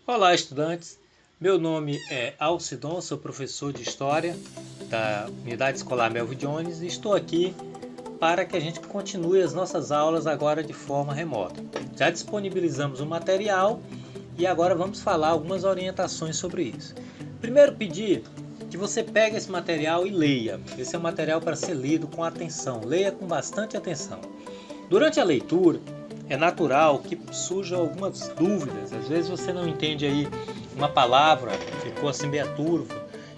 Olá, estudantes. Meu nome é Alcidon, sou professor de História da Unidade Escolar Melvin Jones e estou aqui para que a gente continue as nossas aulas agora de forma remota. Já disponibilizamos o material e agora vamos falar algumas orientações sobre isso. Primeiro, pedir que você pegue esse material e leia. Esse é um material para ser lido com atenção. Leia com bastante atenção. Durante a leitura, é natural que surjam algumas dúvidas. Às vezes você não entende aí uma palavra, ficou assim meio turvo.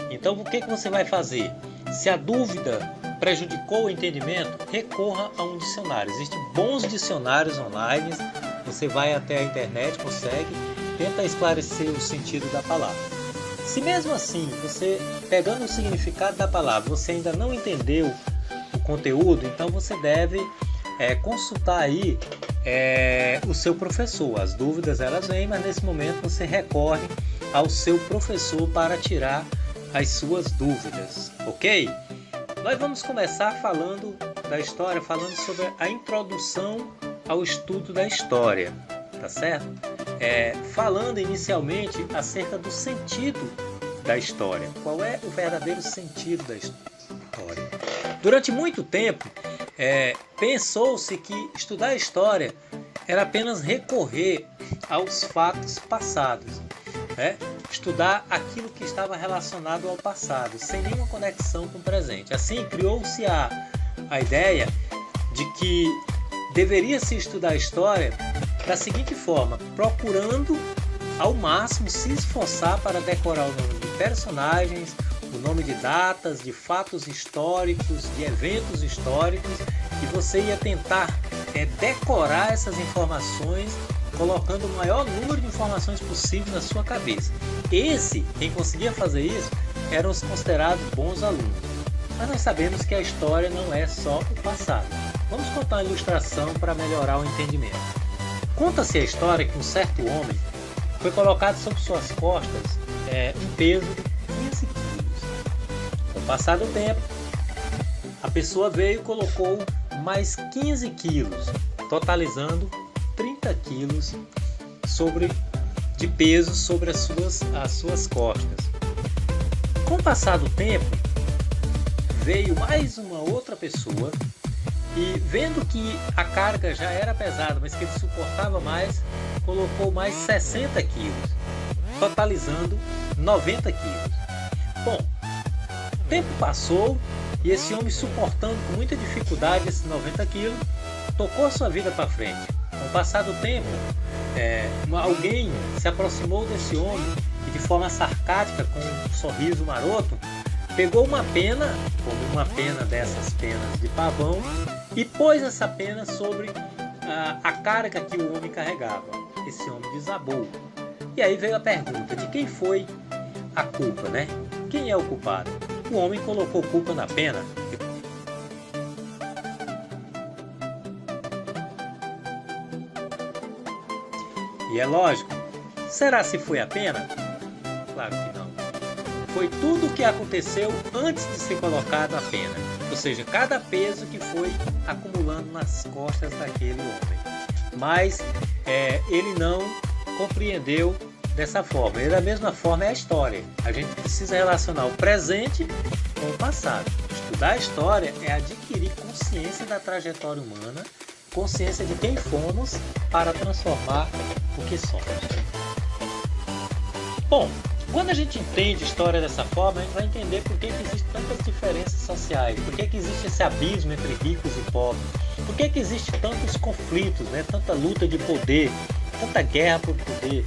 Então o que você vai fazer? Se a dúvida prejudicou o entendimento, recorra a um dicionário. Existem bons dicionários online, você vai até a internet, consegue, tenta esclarecer o sentido da palavra. Se mesmo assim, você pegando o significado da palavra, você ainda não entendeu o conteúdo, então você deve consultar aí o seu professor. As dúvidas elas vêm, mas nesse momento você recorre ao seu professor para tirar as suas dúvidas, ok? Nós vamos começar falando da história, falando sobre a introdução ao estudo da história, tá certo? Falando inicialmente acerca do sentido da história. Qual é o verdadeiro sentido da história? Durante muito tempo, pensou-se que estudar história era apenas recorrer aos fatos passados, né? Estudar aquilo que estava relacionado ao passado, sem nenhuma conexão com o presente. Assim, criou-se a ideia de que deveria se estudar história da seguinte forma: procurando ao máximo se esforçar para decorar o nome de personagens, o nome de datas, de fatos históricos, de eventos históricos, e você ia tentar decorar essas informações, colocando o maior número de informações possível na sua cabeça. Quem conseguia fazer isso, eram os considerados bons alunos. Mas nós sabemos que a história não é só o passado. Vamos contar uma ilustração para melhorar o entendimento. Conta-se a história que um certo homem foi colocado sobre suas costas um peso de 15 quilos. Com o passar do tempo, a pessoa veio e colocou mais 15 quilos, totalizando 30 quilos de peso sobre as suas costas. Com o passar do tempo, veio mais uma outra pessoa e, vendo que a carga já era pesada, mas que ele suportava mais, colocou mais 60 quilos, totalizando 90 quilos. Bom, o tempo passou e esse homem, suportando com muita dificuldade esses 90 quilos, tocou a sua vida para frente. Com o passar do tempo, alguém se aproximou desse homem e, de forma sarcástica, com um sorriso maroto, pegou uma pena, como uma pena dessas penas de pavão, e pôs essa pena sobre a carga que o homem carregava. Esse homem desabou. E aí veio a pergunta: de quem foi a culpa, né? Quem é o culpado? O homem colocou culpa na pena. E é lógico, será se foi a pena? Claro que não. Foi tudo o que aconteceu antes de ser colocado a pena. Ou seja, cada peso que foi acumulando nas costas daquele homem. Mas ele não compreendeu dessa forma. E da mesma forma é a história. A gente precisa relacionar o presente com o passado. Estudar a história é adquirir consciência da trajetória humana, consciência de quem fomos, para transformar o que somos. Bom, quando a gente entende história dessa forma, a gente vai entender por que existem tantas diferenças sociais, por que existe esse abismo entre ricos e pobres, por que existem tantos conflitos, né? Tanta luta de poder, tanta guerra por poder,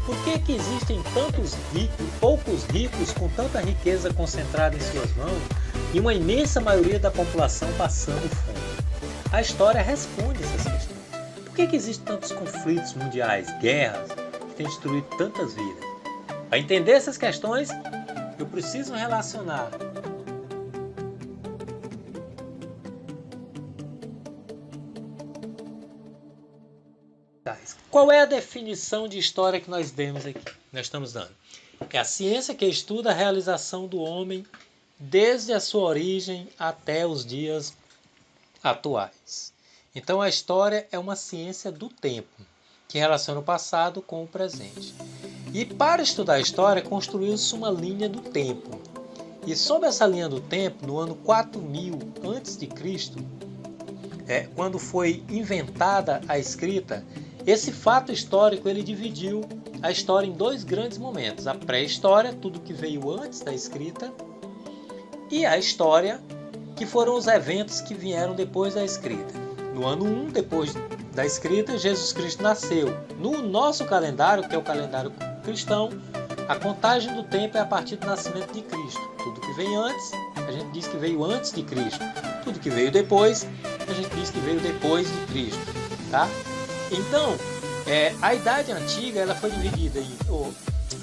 por que existem tantos ricos, poucos ricos com tanta riqueza concentrada em suas mãos e uma imensa maioria da população passando fome. A história responde essas questões. Por que existem tantos conflitos mundiais, guerras, que têm destruído tantas vidas? Para entender essas questões, eu preciso relacionar qual é a definição de história que nós estamos dando. É a ciência que estuda a realização do homem desde a sua origem até os dias atuais. Então a história é uma ciência do tempo. que relaciona o passado com o presente. E para estudar a história, construiu-se uma linha do tempo. E sob essa linha do tempo, no ano 4000 a.C., quando foi inventada a escrita, esse fato histórico ele dividiu a história em dois grandes momentos: a pré-história, tudo que veio antes da escrita, e a história, que foram os eventos que vieram depois da escrita. No ano 1, depois da escrita, Jesus Cristo nasceu. No nosso calendário, que é o calendário cristão, a contagem do tempo é a partir do nascimento de Cristo. Tudo que vem antes, a gente diz que veio antes de Cristo. Tudo que veio depois, a gente diz que veio depois de Cristo. Tá? Então, a Idade Antiga ela foi dividida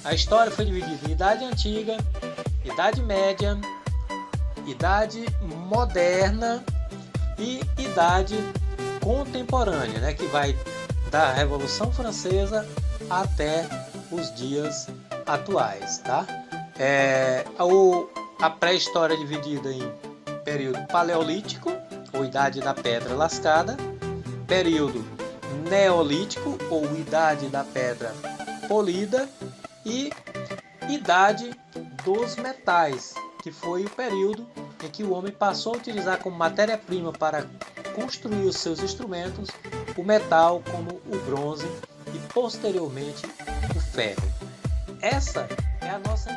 a história foi dividida em Idade Antiga, Idade Média, Idade Moderna e Idade Contemporânea, né, que vai da Revolução Francesa até os dias atuais. Tá? A pré-história é dividida em período paleolítico, ou Idade da Pedra Lascada, período neolítico, ou Idade da Pedra Polida, e Idade dos Metais, que foi o período em que o homem passou a utilizar como matéria-prima para construir os seus instrumentos o metal, como o bronze e posteriormente o ferro. Essa é a nossa